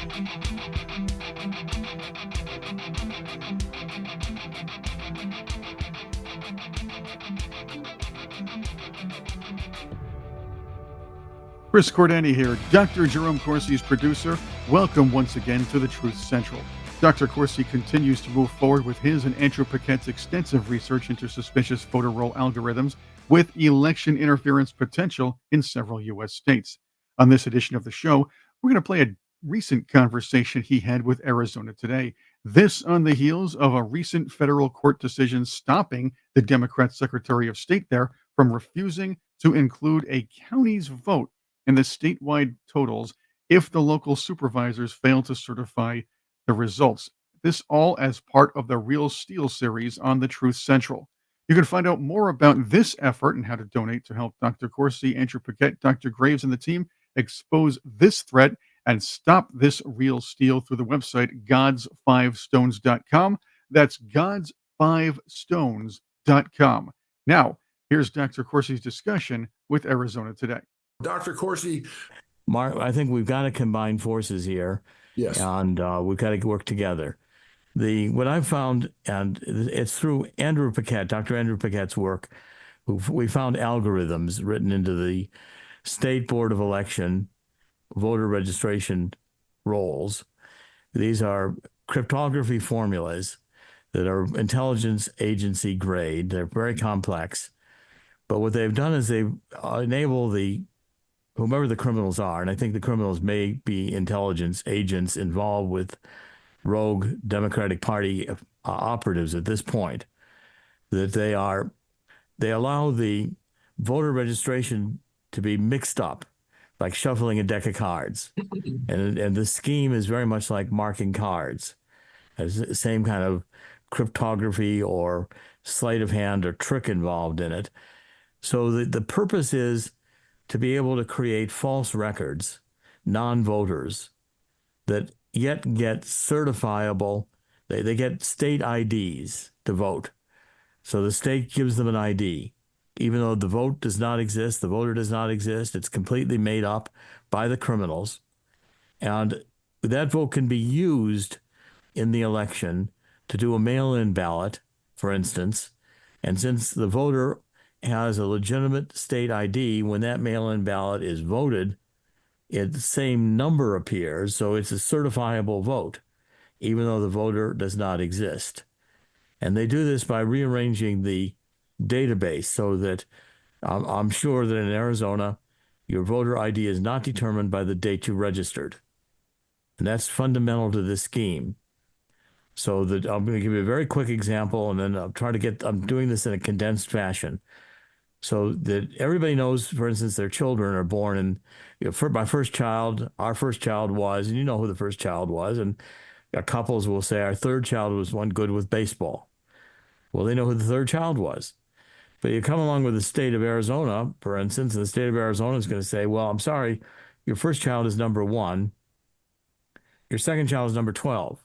Chris Cordani here, Dr. Jerome Corsi's producer. Welcome once again to the Truth Central. Dr. Corsi continues to move forward with his and Andrew Paquette's extensive research into suspicious voter roll algorithms with election interference potential in several U.S. states. On this edition of the show, we're going to play a recent conversation he had with Arizona Today. This on the heels of a recent federal court decision stopping the Democrat Secretary of State there from refusing to include a county's vote in the statewide totals if the local supervisors fail to certify the results. This all as part of the Real Steel series on the Truth Central. You can find out more about this effort and how to donate to help Dr. Corsi, Andrew Paquette, Dr. Graves, and the team expose this threat and stop this real steal through the website gods5stones.com. That's gods5stones.com. Now, here's Dr. Corsi's discussion with Arizona Today. Dr. Corsi. Mark, I think we've got to combine forces here. Yes. And we've got to work together. What I've found, and it's through Andrew Paquette, Dr. Andrew Paquette's work, we found algorithms written into the State Board of Election voter registration rolls. These are cryptography formulas that are intelligence agency grade. They're very complex. But what they've done is they enable whomever the criminals are, and I think the criminals may be intelligence agents involved with rogue Democratic Party operatives at this point, that they allow the voter registration to be mixed up, like shuffling a deck of cards. and the scheme is very much like marking cards. There's the same kind of cryptography or sleight of hand or trick involved in it. So the purpose is to be able to create false records, non-voters, that yet get certifiable. They get state IDs to vote. So the state gives them an ID. Even though the vote does not exist, the voter does not exist, it's completely made up by the criminals. And that vote can be used in the election to do a mail-in ballot, for instance. And since the voter has a legitimate state ID, when that mail-in ballot is voted, the same number appears, so it's a certifiable vote, even though the voter does not exist. And they do this by rearranging the database so that I'm sure that in Arizona, your voter ID is not determined by the date you registered. And that's fundamental to this scheme. So that I'm going to give you a very quick example, and then I'm doing this in a condensed fashion, so that everybody knows, for instance, their children are born in, our first child was, and you know who the first child was, and couples will say our third child was one good with baseball. Well, they know who the third child was. But you come along with the state of Arizona, for instance, and the state of Arizona is going to say, well, I'm sorry, your first child is number 1. Your second child is number 12.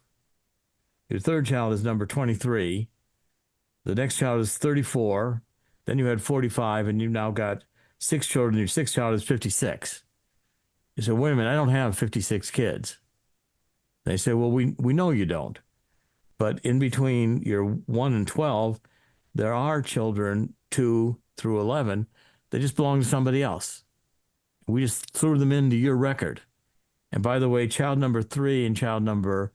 Your third child is number 23. The next child is 34. Then you had 45, and you've now got 6 children. Your sixth child is 56. You say, wait a minute, I don't have 56 kids. They say, well, we know you don't. But in between your 1 and 12, there are children 2 through 11 that just belong to somebody else. We just threw them into your record. And by the way, child number 3 and child number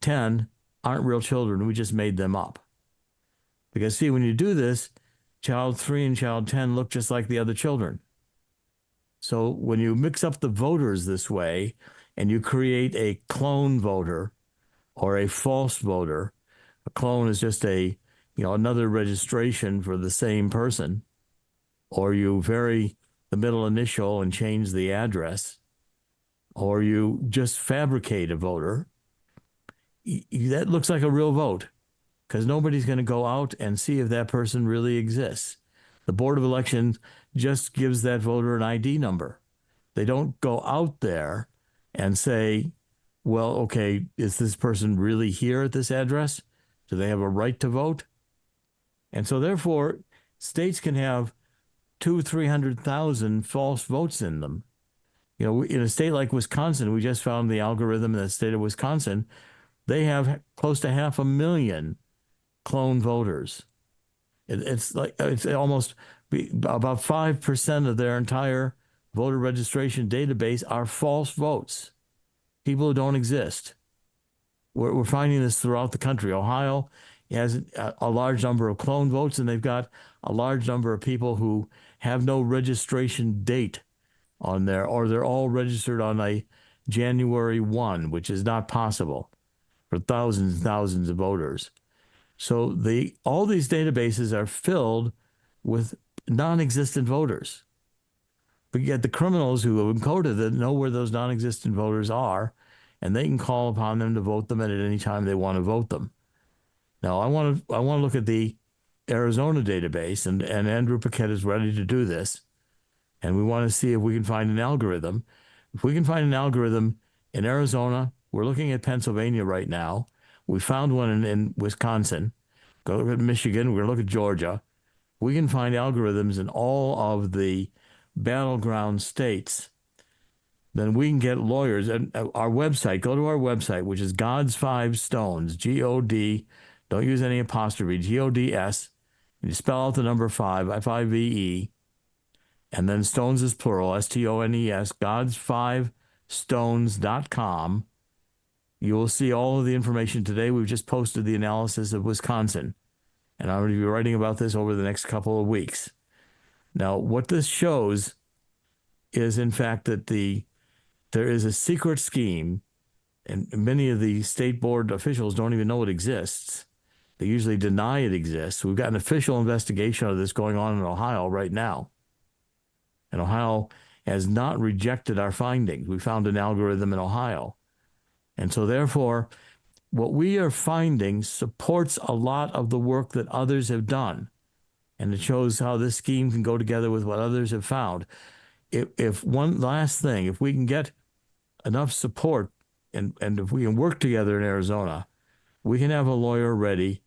10 aren't real children. We just made them up. Because see, when you do this, child 3 and child 10 look just like the other children. So when you mix up the voters this way and you create a clone voter or a false voter, a clone is just another registration for the same person, or you vary the middle initial and change the address, or you just fabricate a voter, that looks like a real vote, because nobody's going to go out and see if that person really exists. The Board of Elections just gives that voter an ID number. They don't go out there and say, well, okay, is this person really here at this address? Do they have a right to vote? And so therefore, states can have 200,000 to 300,000 false votes in them. In a state like Wisconsin, we just found the algorithm in the state of Wisconsin. They have close to 500,000 clone voters. It's almost about 5% of their entire voter registration database are false votes, people who don't exist. We're finding this throughout the country. Ohio has a large number of clone votes, and they've got a large number of people who have no registration date on there, or they're all registered on a January 1, which is not possible for thousands and thousands of voters. So all these databases are filled with non-existent voters. But yet the criminals who have encoded it know where those non-existent voters are, and they can call upon them to vote them at any time they want to vote them. Now, I want to look at the Arizona database, and Andrew Paquette is ready to do this. And we want to see if we can find an algorithm. If we can find an algorithm in Arizona, we're looking at Pennsylvania right now. We found one in Wisconsin. Go look at Michigan. We're going to look at Georgia. We can find algorithms in all of the battleground states. Then we can get lawyers. And our website, go to our website, which is God's Five Stones, G-O-D, don't use any apostrophe, G-O-D-S. You spell out the number 5, F-I-V-E, and then stones is plural, S-T-O-N-E-S, gods5stones.com. You will see all of the information today. We've just posted the analysis of Wisconsin, and I'm going to be writing about this over the next couple of weeks. Now, what this shows is, in fact, that there is a secret scheme, and many of the state board officials don't even know it exists. They usually deny it exists. We've got an official investigation of this going on in Ohio right now. And Ohio has not rejected our findings. We found an algorithm in Ohio. And so therefore, what we are finding supports a lot of the work that others have done. And it shows how this scheme can go together with what others have found. If one last thing, if we can get enough support and if we can work together in Arizona, we can have a lawyer ready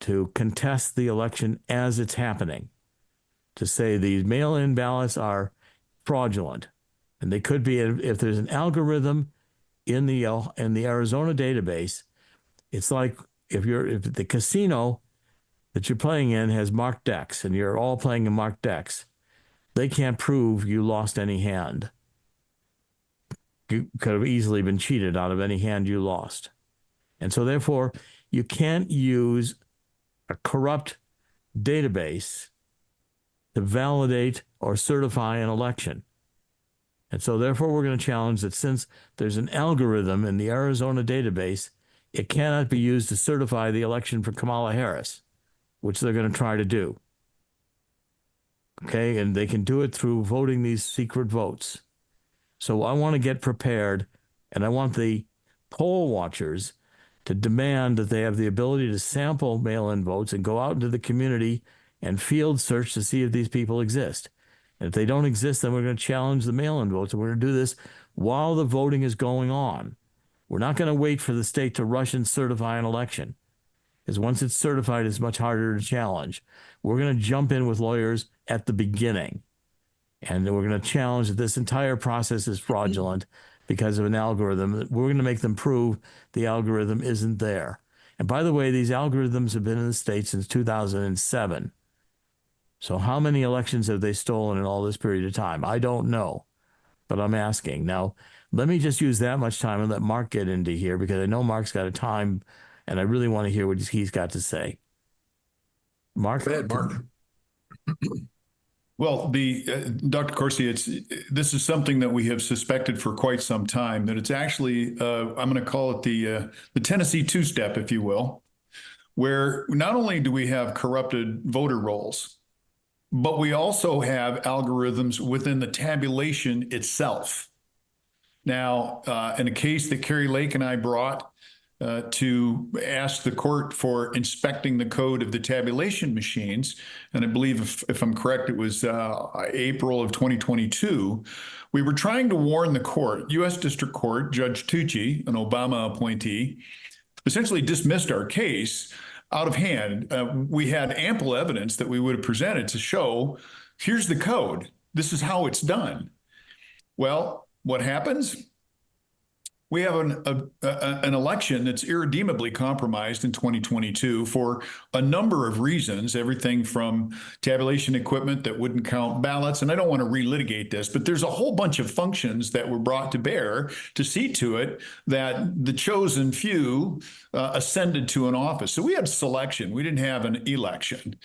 to contest the election as it's happening, to say these mail-in ballots are fraudulent. And they could be, if there's an algorithm in the Arizona database, it's like if the casino that you're playing in has marked decks and you're all playing in marked decks, they can't prove you lost any hand. You could have easily been cheated out of any hand you lost. And so therefore, you can't use a corrupt database to validate or certify an election. And so therefore, we're going to challenge that since there's an algorithm in the Arizona database, it cannot be used to certify the election for Kamala Harris, which they're going to try to do. Okay, and they can do it through voting these secret votes. So I want to get prepared, and I want the poll watchers to demand that they have the ability to sample mail-in votes and go out into the community and field search to see if these people exist. And if they don't exist, then we're going to challenge the mail-in votes, and we're going to do this while the voting is going on. We're not going to wait for the state to rush and certify an election, because once it's certified, it's much harder to challenge. We're going to jump in with lawyers at the beginning, and we're going to challenge that this entire process is fraudulent because of an algorithm. We're going to make them prove the algorithm isn't there. And by the way, these algorithms have been in the state since 2007. So how many elections have they stolen in all this period of time? I don't know, but I'm asking. Now, let me just use that much time and let Mark get into here, because I know Mark's got a time, and I really want to hear what he's got to say. Mark? Go ahead, Mark. Well, Dr. Corsi, this is something that we have suspected for quite some time, that it's actually, I'm going to call it the Tennessee two-step, if you will, where not only do we have corrupted voter rolls, but we also have algorithms within the tabulation itself. Now, in a case that Carrie Lake and I brought to ask the court for inspecting the code of the tabulation machines, and I believe, if I'm correct, it was April of 2022, we were trying to warn the court. U.S. District Court Judge Tucci, an Obama appointee, essentially dismissed our case out of hand. We had ample evidence that we would have presented to show, here's the code. This is how it's done. Well, what happens? We have an election that's irredeemably compromised in 2022 for a number of reasons, everything from tabulation equipment that wouldn't count ballots. And I don't want to relitigate this, but there's a whole bunch of functions that were brought to bear to see to it that the chosen few ascended to an office. So we had selection. We didn't have an election.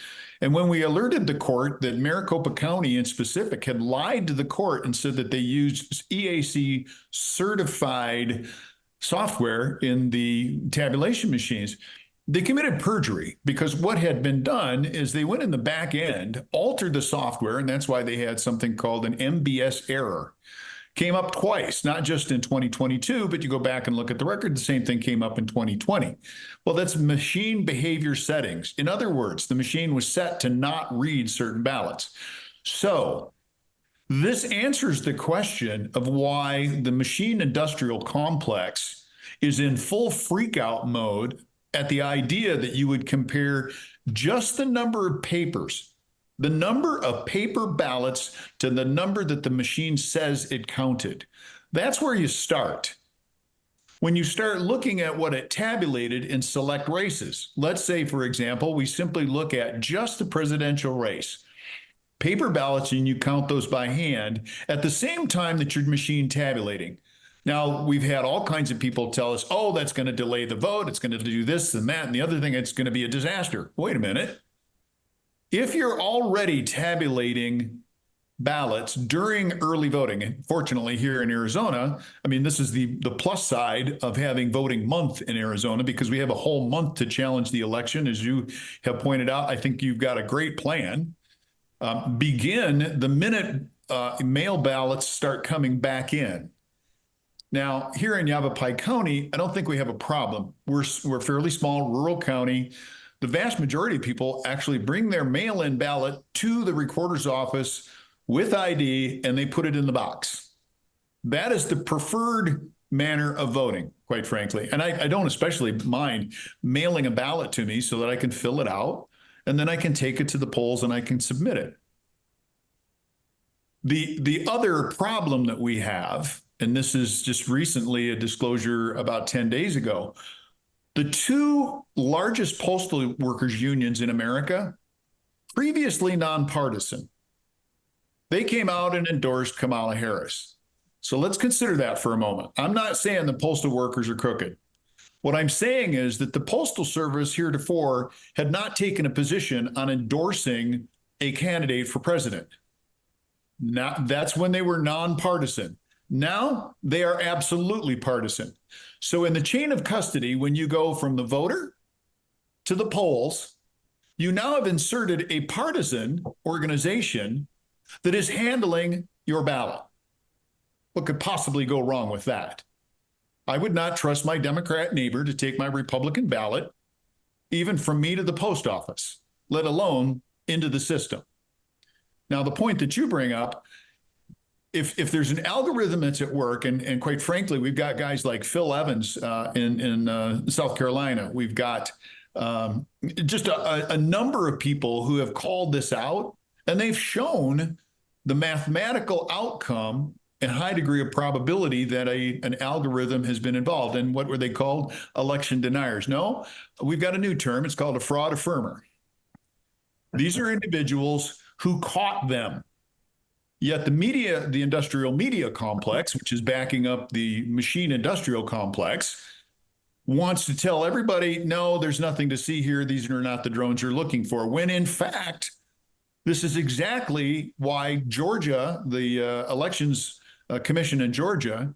And when we alerted the court that Maricopa County in specific had lied to the court and said that they used EAC certified software in the tabulation machines, they committed perjury, because what had been done is they went in the back end, altered the software, and that's why they had something called an MBS error. Came up twice, not just in 2022, but you go back and look at the record, the same thing came up in 2020. Well, that's machine behavior settings. In other words, the machine was set to not read certain ballots. So this answers the question of why the machine industrial complex is in full freakout mode at the idea that you would compare just the number of papers, the number of paper ballots, to the number that the machine says it counted. That's where you start. When you start looking at what it tabulated in select races, let's say, for example, we simply look at just the presidential race, paper ballots, and you count those by hand at the same time that your machine tabulating. Now, we've had all kinds of people tell us, oh, that's going to delay the vote. It's going to do this and that and the other thing. It's going to be a disaster. Wait a minute. If you're already tabulating ballots during early voting, and fortunately here in Arizona, I mean, this is the plus side of having voting month in Arizona, because we have a whole month to challenge the election. As you have pointed out, I think you've got a great plan. Begin the minute mail ballots start coming back in. Now, here in Yavapai County, I don't think we have a problem. We're a fairly small rural county. The vast majority of people actually bring their mail-in ballot to the recorder's office with ID, and they put it in the box. That is the preferred manner of voting, quite frankly. And I don't especially mind mailing a ballot to me so that I can fill it out, and then I can take it to the polls and I can submit it. The other problem that we have, and this is just recently a disclosure about 10 days ago, the two largest postal workers unions in America, previously nonpartisan, they came out and endorsed Kamala Harris. So let's consider that for a moment. I'm not saying the postal workers are crooked. What I'm saying is that the Postal Service heretofore had not taken a position on endorsing a candidate for president. Now, that's when they were nonpartisan. Now they are absolutely partisan. So in the chain of custody, when you go from the voter to the polls, you now have inserted a partisan organization that is handling your ballot. What could possibly go wrong with that? I would not trust my Democrat neighbor to take my Republican ballot, even from me to the post office, let alone into the system. Now, the point that you bring up, if there's an algorithm that's at work, and quite frankly, we've got guys like Phil Evans in South Carolina. We've got just a number of people who have called this out, and they've shown the mathematical outcome and high degree of probability that an algorithm has been involved. And what were they called? Election deniers. No, we've got a new term. It's called a fraud affirmer. These are individuals who caught them. Yet the media, the industrial media complex, which is backing up the machine industrial complex, wants to tell everybody, no, there's nothing to see here. These are not the drones you're looking for. When in fact, this is exactly why Georgia, the elections commission in Georgia,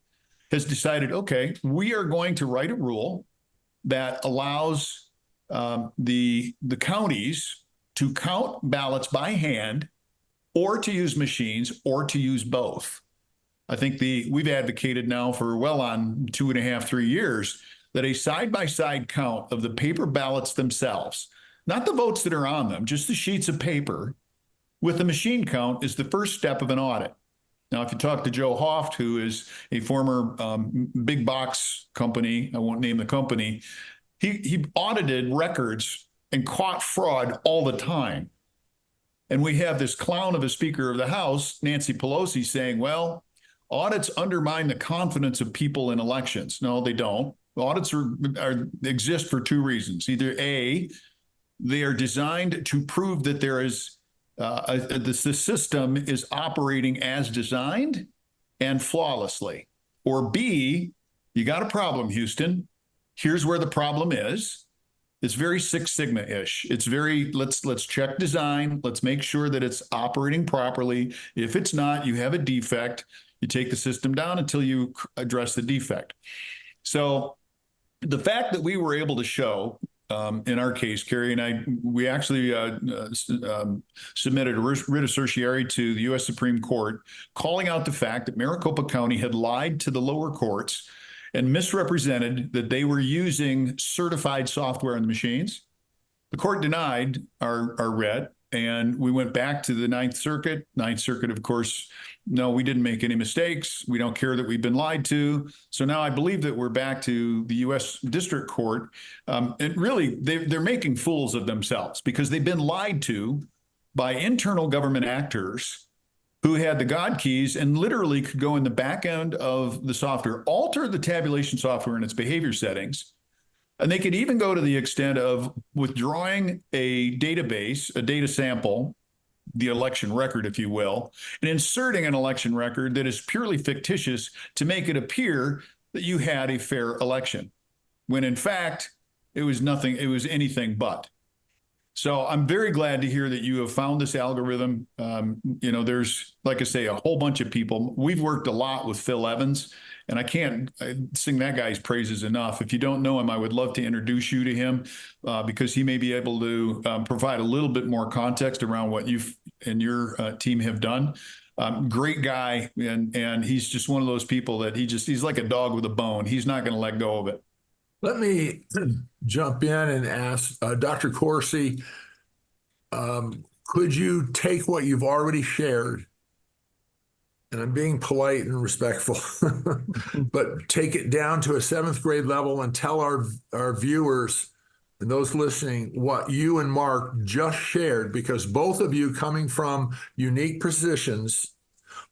has decided, okay, we are going to write a rule that allows the counties to count ballots by hand, or to use machines, or to use both. I think we've advocated now for well on 2.5, 3 years that a side-by-side count of the paper ballots themselves, not the votes that are on them, just the sheets of paper, with the machine count is the first step of an audit. Now, if you talk to Joe Hoft, who is a former big box company, I won't name the company, he audited records and caught fraud all the time. And we have this clown of a Speaker of the House, Nancy Pelosi, saying, well, audits undermine the confidence of people in elections. No, they don't. Audits exist for two reasons. Either A, they are designed to prove that there is the system is operating as designed and flawlessly. Or B, you got a problem, Houston. Here's where the problem is. It's very Six Sigma-ish. It's very, let's check design. Let's make sure that it's operating properly. If it's not, you have a defect. You take the system down until you address the defect. So the fact that we were able to show, in our case, Carrie and I, we actually submitted a writ of certiorari to the U.S. Supreme Court, calling out the fact that Maricopa County had lied to the lower courts and misrepresented that they were using certified software on the machines. The court denied our writ, and we went back to the Ninth Circuit. Ninth Circuit, of course, no, we didn't make any mistakes. We don't care that we've been lied to. So now I believe that we're back to the U.S. District Court. And really, they're making fools of themselves because they've been lied to by internal government actors who had the God keys and literally could go in the back end of the software, alter the tabulation software and its behavior settings. And they could even go to the extent of withdrawing a database, a data sample, the election record, if you will, and inserting an election record that is purely fictitious to make it appear that you had a fair election, when in fact, it was nothing, it was anything but. So I'm very glad to hear that you have found this algorithm. There's, like I say, a whole bunch of people. We've worked a lot with Phil Evans, and I can't sing that guy's praises enough. If you don't know him, I would love to introduce you to him because he may be able to provide a little bit more context around what you and your team have done. Great guy, and he's just one of those people that he's like a dog with a bone. He's not going to let go of it. Let me jump in and ask Dr. Corsi, could you take what you've already shared, and I'm being polite and respectful, but take it down to a 7th grade level and tell our viewers and those listening what you and Mark just shared, because both of you, coming from unique positions,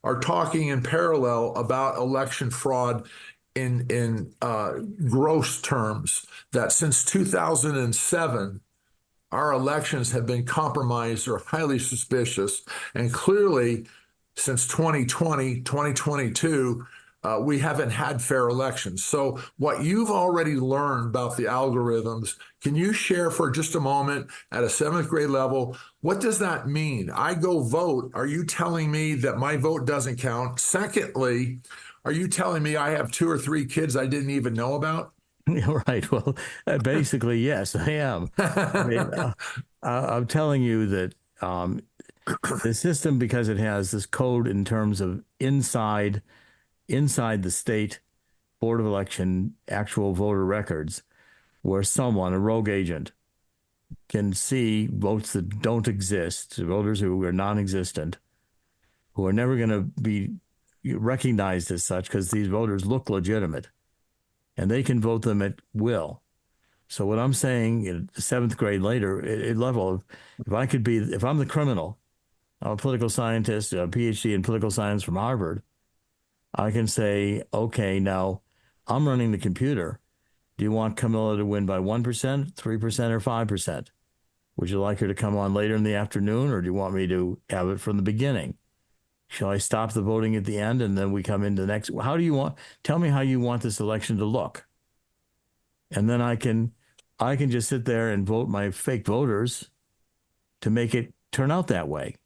are talking in parallel about election fraud in gross terms, that since 2007, our elections have been compromised or highly suspicious. And clearly, since 2020, 2022, we haven't had fair elections. So what you've already learned about the algorithms, can you share for just a moment at a 7th grade level, what does that mean? I go vote. Are you telling me that my vote doesn't count? Secondly, are you telling me I have 2 or 3 kids I didn't even know about? Right. Well, basically, yes, I am. I mean, I'm telling you that the system, because it has this code in terms of inside the state Board of Election actual voter records, where someone, a rogue agent, can see votes that don't exist, voters who are non-existent, who are never going to be recognized as such because these voters look legitimate, and they can vote them at will. So what I'm saying in the 7th grade level, if I'm the criminal, I'm a political scientist, a PhD in political science from Harvard, I can say, okay, now I'm running the computer. Do you want Camilla to win by 1%, 3%, or 5%? Would you like her to come on later in the afternoon, or do you want me to have it from the beginning? Shall I stop the voting at the end and then we come into the next? Tell me how you want this election to look. And then I can just sit there and vote my fake voters to make it turn out that way.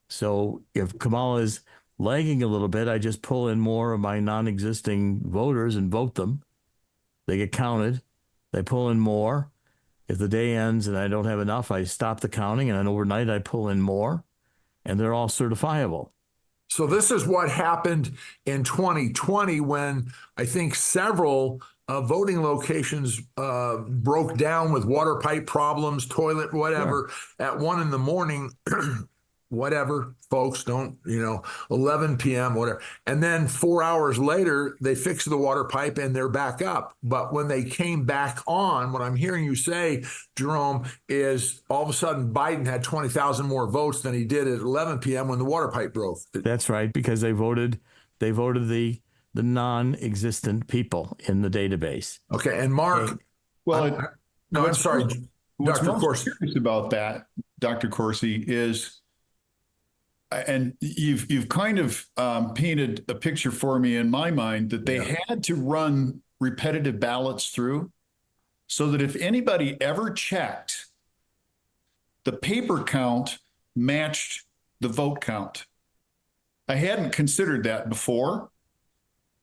So if Kamala is lagging a little bit, I just pull in more of my non-existing voters and vote them. They get counted. They pull in more. If the day ends and I don't have enough, I stop the counting, and then overnight I pull in more, and they're all certifiable. So this is what happened in 2020 when I think several voting locations broke down with water pipe problems, toilet, whatever, at 1 a.m, whatever, folks, don't, 11 p.m., whatever. And then 4 hours later, they fixed the water pipe and they're back up. But when they came back on, what I'm hearing you say, Jerome, is all of a sudden Biden had 20,000 more votes than he did at 11 p.m. when the water pipe broke. That's right, because they voted they voted the non-existent people in the database. Okay. And Mark, Well, no, I'm sorry, what's Dr. most Corsi. curious about that, Dr. Corsi, is, and you've kind of painted a picture for me in my mind that they had to run repetitive ballots through so that if anybody ever checked, the paper count matched the vote count. I hadn't considered that before,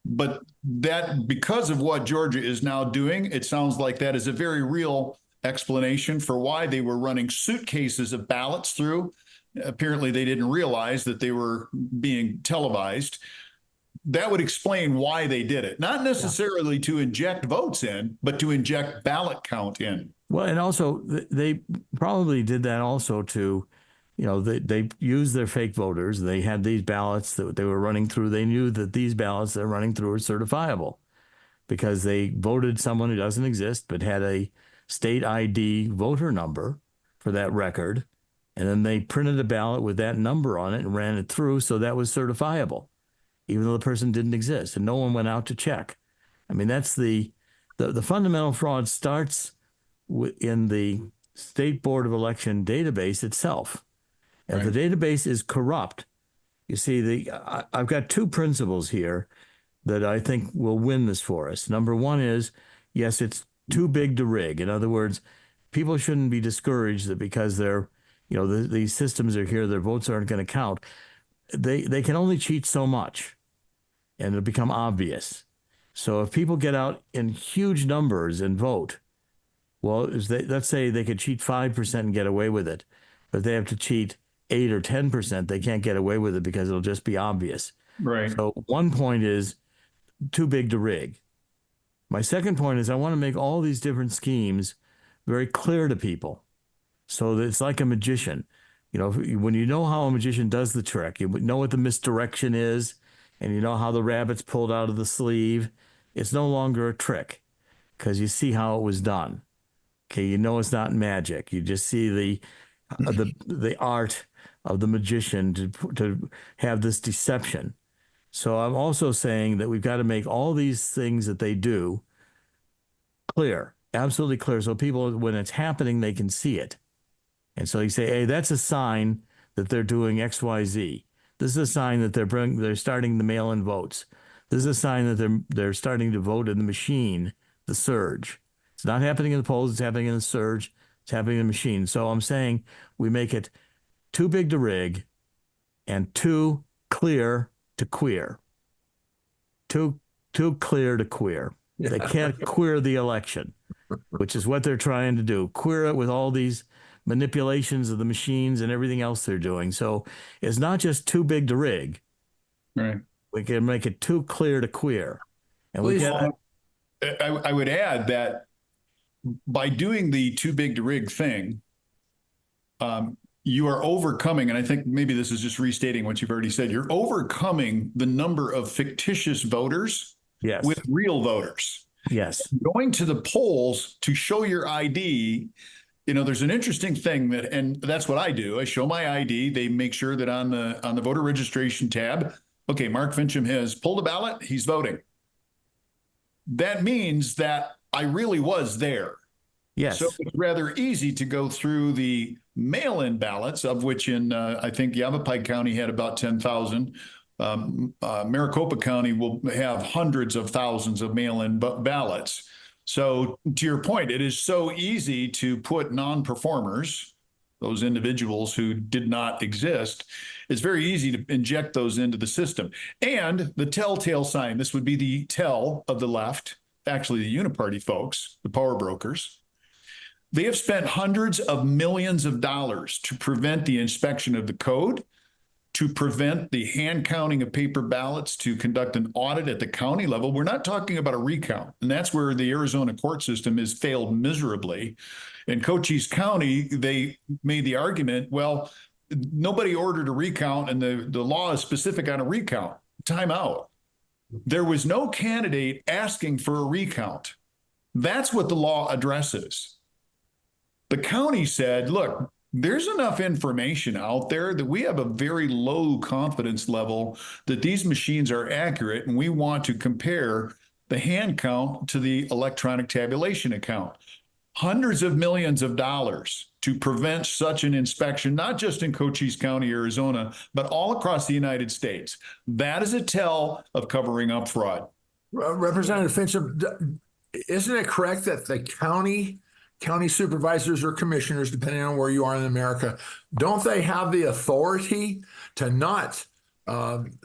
but that, because of what Georgia is now doing, it sounds like that is a very real explanation for why they were running suitcases of ballots through. Apparently, they didn't realize that they were being televised. That would explain why they did it. Not necessarily to inject votes in, but to inject ballot count in. Well, and also they probably did that also to, they used their fake voters. They had these ballots that they were running through. They knew that these ballots they're running through are certifiable because they voted someone who doesn't exist but had a state ID voter number for that record. And then they printed a ballot with that number on it and ran it through. So that was certifiable, even though the person didn't exist and no one went out to check. I mean, that's the fundamental fraud starts in the State Board of Election database itself. If the database is corrupt, you see, I've got two principles here that I think will win this for us. Number one is, yes, it's too big to rig. In other words, people shouldn't be discouraged that because they're, these systems are here, their votes aren't going to count. They can only cheat so much, and it'll become obvious. So if people get out in huge numbers and vote, well, let's say they could cheat 5% and get away with it, but if they have to cheat 8 or 10%, they can't get away with it because it'll just be obvious. Right. So one point is too big to rig. My second point is I want to make all these different schemes very clear to people so that it's like a magician. When you know how a magician does the trick, you know what the misdirection is, and you know how the rabbit's pulled out of the sleeve, it's no longer a trick because you see how it was done. Okay, it's not magic. You just see the art of the magician to have this deception. So I'm also saying that we've got to make all these things that they do clear, absolutely clear, so people, when it's happening, they can see it. And so you say, hey, that's a sign that they're doing X, Y, Z. This is a sign that they're starting the mail-in votes. This is a sign that they're starting to vote in the machine, the surge. It's not happening in the polls. It's happening in the surge. It's happening in the machine. So I'm saying we make it too big to rig and too clear to queer. Too clear to queer. They can't queer the election, which is what they're trying to do. Queer it with all these manipulations of the machines and everything else they're doing. So it's not just too big to rig. Right. We can make it too clear to queer. And I would add that by doing the too big to rig thing, you are overcoming, and I think maybe this is just restating what you've already said, you're overcoming the number of fictitious voters with real voters. Yes. Going to the polls to show your ID, there's an interesting thing and that's what I do. I show my ID. They make sure that on the voter registration tab, okay, Mark Fincham has pulled a ballot. He's voting. That means that I really was there. Yes. So it's rather easy to go through the mail-in ballots, of which in, I think, Yavapai County had about 10,000. Maricopa County will have hundreds of thousands of mail-in ballots. So to your point, it is so easy to put non-performers, those individuals who did not exist, it's very easy to inject those into the system. And the telltale sign, this would be the tell of the left, actually the uniparty folks, the power brokers. They have spent hundreds of millions of dollars to prevent the inspection of the code, to prevent the hand counting of paper ballots, to conduct an audit at the county level. We're not talking about a recount. And that's where the Arizona court system has failed miserably. In Cochise County, they made the argument, well, nobody ordered a recount and the law is specific on a recount. Time out. There was no candidate asking for a recount. That's what the law addresses. The county said, look, there's enough information out there that we have a very low confidence level that these machines are accurate, and we want to compare the hand count to the electronic tabulation account. Hundreds of millions of dollars to prevent such an inspection, not just in Cochise County, Arizona, but all across the United States. That is a tell of covering up fraud. Representative Fincham, isn't it correct that the county supervisors or commissioners, depending on where you are in America, don't they have the authority to not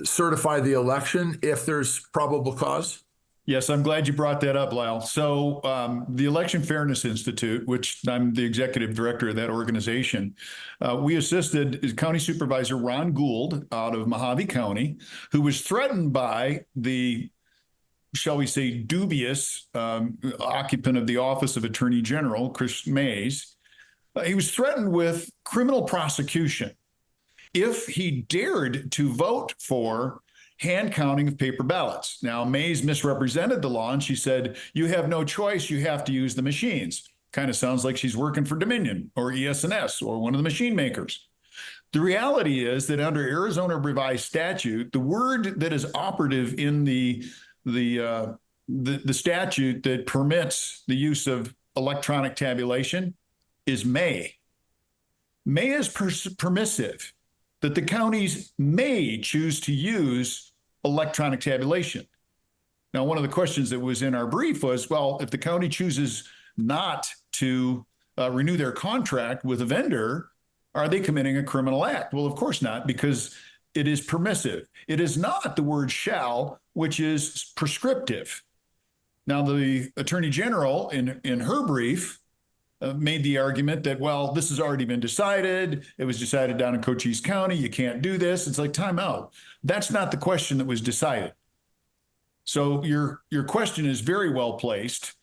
certify the election if there's probable cause? Yes, I'm glad you brought that up, Lyle. So the Election Fairness Institute, which I'm the executive director of that organization, we assisted County Supervisor Ron Gould out of Mojave County, who was threatened by the, shall we say, dubious occupant of the office of Attorney General, Chris Mays. He was threatened with criminal prosecution if he dared to vote for hand counting of paper ballots. Now, Mays misrepresented the law, and she said, you have no choice, you have to use the machines. Kind of sounds like she's working for Dominion or ES&S or one of the machine makers. The reality is that under Arizona revised statute, the word that is operative in the statute that permits the use of electronic tabulation is may. May is permissive, that the counties may choose to use electronic tabulation. Now, one of the questions that was in our brief was, well, if the county chooses not to renew their contract with a vendor, are they committing a criminal act? Well, of course not, because it is permissive. It is not the word shall, which is prescriptive. Now, the Attorney General in her brief made the argument that, well, this has already been decided. It was decided down in Cochise County. You can't do this. It's like, time out. That's not the question that was decided. So your question is very well placed.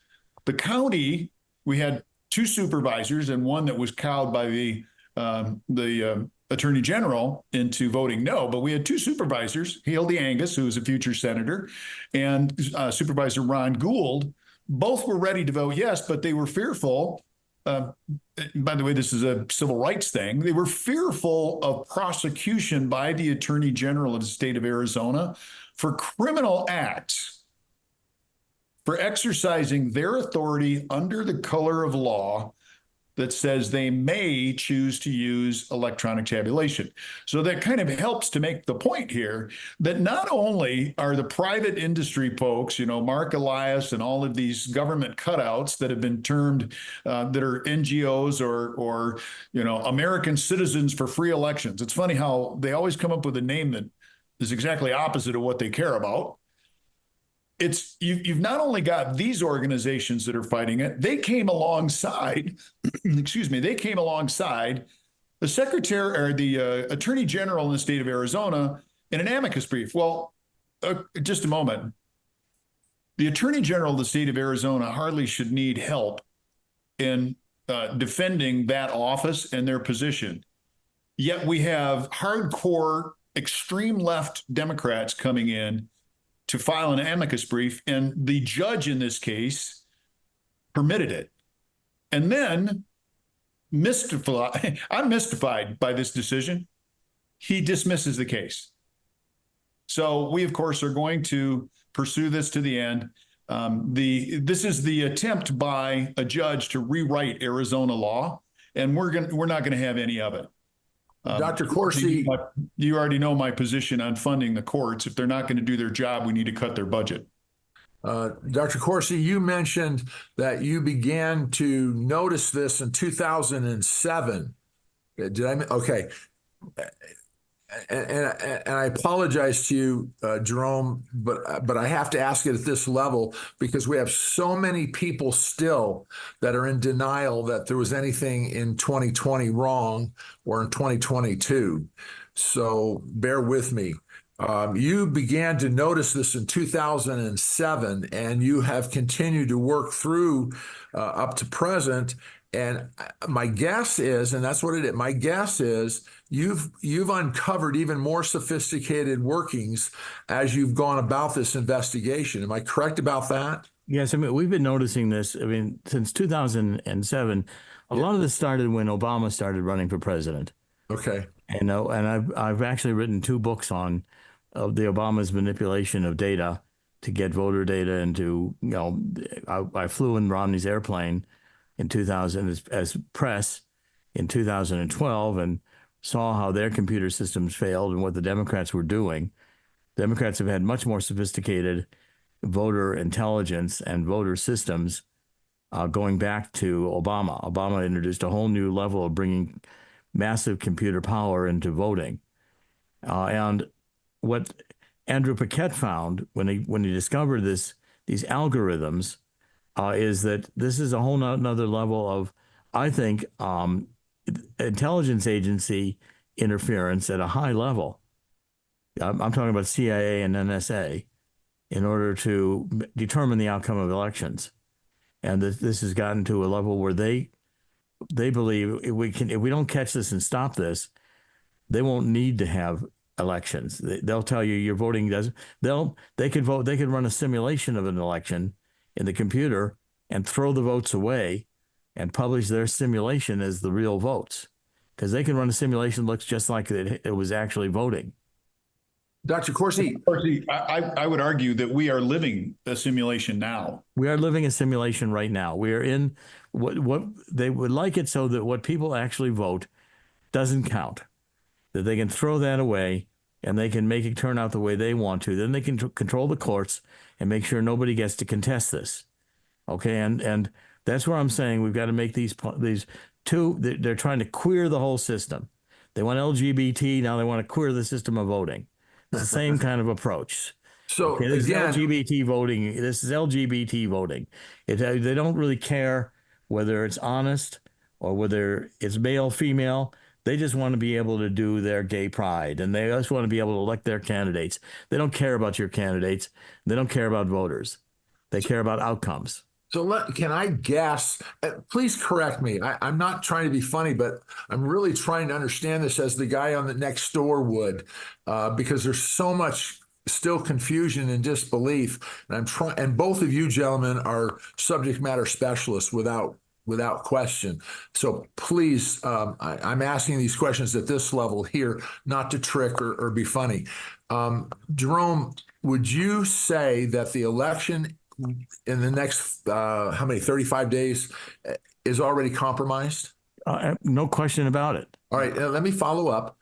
The county, we had two supervisors and one that was cowed by the Attorney General into voting no, but we had two supervisors, Haley Angus, who is a future senator, and Supervisor Ron Gould. Both were ready to vote yes, but they were fearful. By the way, this is a civil rights thing. They were fearful of prosecution by the Attorney General of the state of Arizona for criminal acts, for exercising their authority under the color of law that says they may choose to use electronic tabulation. So that kind of helps to make the point here that not only are the private industry folks, Mark Elias and all of these government cutouts that have been termed that are NGOs or American Citizens for Free Elections. It's funny how they always come up with a name that is exactly opposite of what they care about. You've not only got these organizations that are fighting it, they came alongside, they came alongside the secretary or the Attorney General in the state of Arizona in an amicus brief. Well, just a moment. The Attorney General of the state of Arizona hardly should need help in defending that office and their position. Yet we have hardcore extreme left Democrats coming in to file an amicus brief, and the judge in this case permitted it. And then I'm mystified by this decision. He dismisses the case. So we, of course, are going to pursue this to the end. This is the attempt by a judge to rewrite Arizona law, and we're not going to have any of it. Dr. Corsi, you already know my position on funding the courts. If they're not going to do their job, we need to cut their budget. Dr. Corsi, you mentioned that you began to notice this in 2007. Okay. And I apologize to you, Jerome, but I have to ask it at this level because we have so many people still that are in denial that there was anything in 2020 wrong or in 2022. So bear with me. You began to notice this in 2007, and you have continued to work through up to present. And my guess is, and that's what it is, my guess is you've uncovered even more sophisticated workings as you've gone about this investigation. Am I correct about that? Yes, I mean, we've been noticing this. I mean, since 2007, a lot of this started when Obama started running for president. Okay. And I've actually written 2 books on the Obama's manipulation of data to get voter data into, I flew in Romney's airplane in 2000 as press in 2012 and saw how their computer systems failed and what the Democrats were doing. Democrats have had much more sophisticated voter intelligence and voter systems going back to Obama. Obama introduced a whole new level of bringing massive computer power into voting. And what Andrew Paquette found when he discovered these algorithms is that this is a whole nother level of, I think, intelligence agency interference at a high level. I'm talking about CIA and NSA in order to determine the outcome of elections. And this has gotten to a level where they believe if we don't catch this and stop this, they won't need to have elections. They'll tell you your voting doesn't. They could vote. They could run a simulation of an election in the computer and throw the votes away, and publish their simulation as the real votes, because they can run a simulation that looks just like it was actually voting. Dr. Corsi. I would argue that we are living a simulation now. We are living a simulation right now. We are in what they would like it so that what people actually vote doesn't count, that they can throw that away and they can make it turn out the way they want to. Then they can control the courts and make sure nobody gets to contest this. Okay, and that's where I'm saying we've got to make these two. They're trying to queer the whole system. They want LGBT, now they want to queer the system of voting. It's the same kind of approach. So okay, this again, is LGBT voting. This is LGBT voting. They don't really care whether it's honest or whether it's male, female. They just want to be able to do their gay pride, and they just want to be able to elect their candidates. They don't care about your candidates. They don't care about voters. They care about outcomes. So can I guess? Please correct me. I'm not trying to be funny, but I'm really trying to understand this as the guy on the next door would, because there's so much still confusion and disbelief. And I'm trying. And both of you gentlemen are subject matter specialists without question. So please, I'm asking these questions at this level here, not to trick or be funny. Jerome, would you say that the election in the next, 35 days is already compromised? No question about it. All right, let me follow up.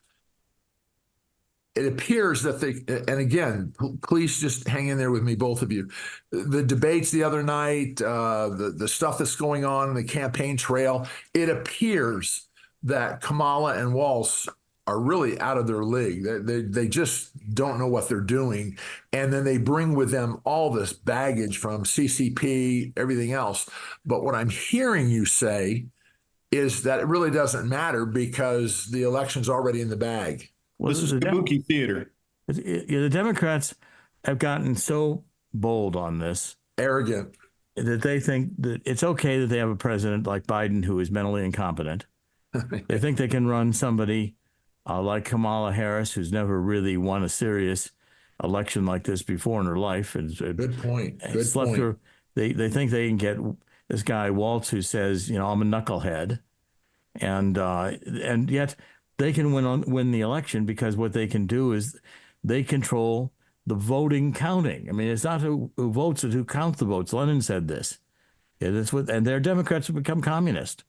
It appears that and again, please just hang in there with me, both of you. The debates the other night, the stuff that's going on in the campaign trail, it appears that Kamala and Walz are really out of their league. They just don't know what they're doing. And then they bring with them all this baggage from CCP, everything else. But what I'm hearing you say is that it really doesn't matter because the election's already in the bag. Well, this is kabuki theater. The Democrats have gotten so bold on this, arrogant, that they think that it's okay that they have a president like Biden who is mentally incompetent. They think they can run somebody like Kamala Harris, who's never really won a serious election like this before in her life. Good point. They think they can get this guy Walz, who says, I'm a knucklehead, and yet they can win the election because what they can do is they control the voting counting. I mean, it's not who votes, it's who counts the votes. Lenin said this. And their Democrats have become communist.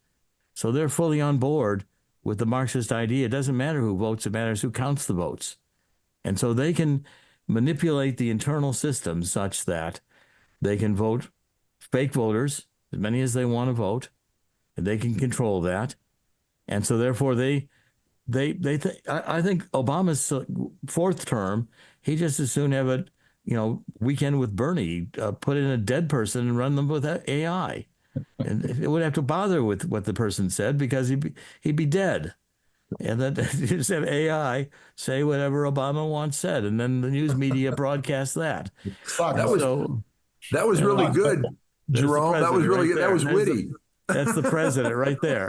So they're fully on board with the Marxist idea. It doesn't matter who votes, it matters who counts the votes. And so they can manipulate the internal system such that they can vote fake voters, as many as they want to vote, and they can control that. And so therefore I think Obama's fourth term, he just as soon have a weekend with Bernie, put in a dead person and run them with AI. And it wouldn't have to bother with what the person said because he'd be dead. And then you just have AI say whatever Obama once said, and then the news media broadcast that. That was really good, Jerome. That was really good. That was witty. That's the president right there.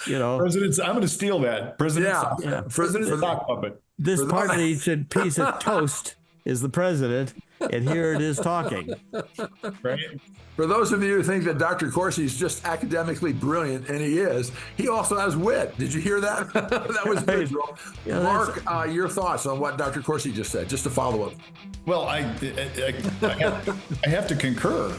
President's. I'm going to steal that. President's President's sock puppet. This party should piece of toast is the president, and here it is talking. Right. For those of you who think that Dr. Corsi is just academically brilliant, and he is, he also has wit. Did you hear that? That was good, Jerome. Yeah, Mark, your thoughts on what Dr. Corsi just said, just to follow up. Well, I have to concur.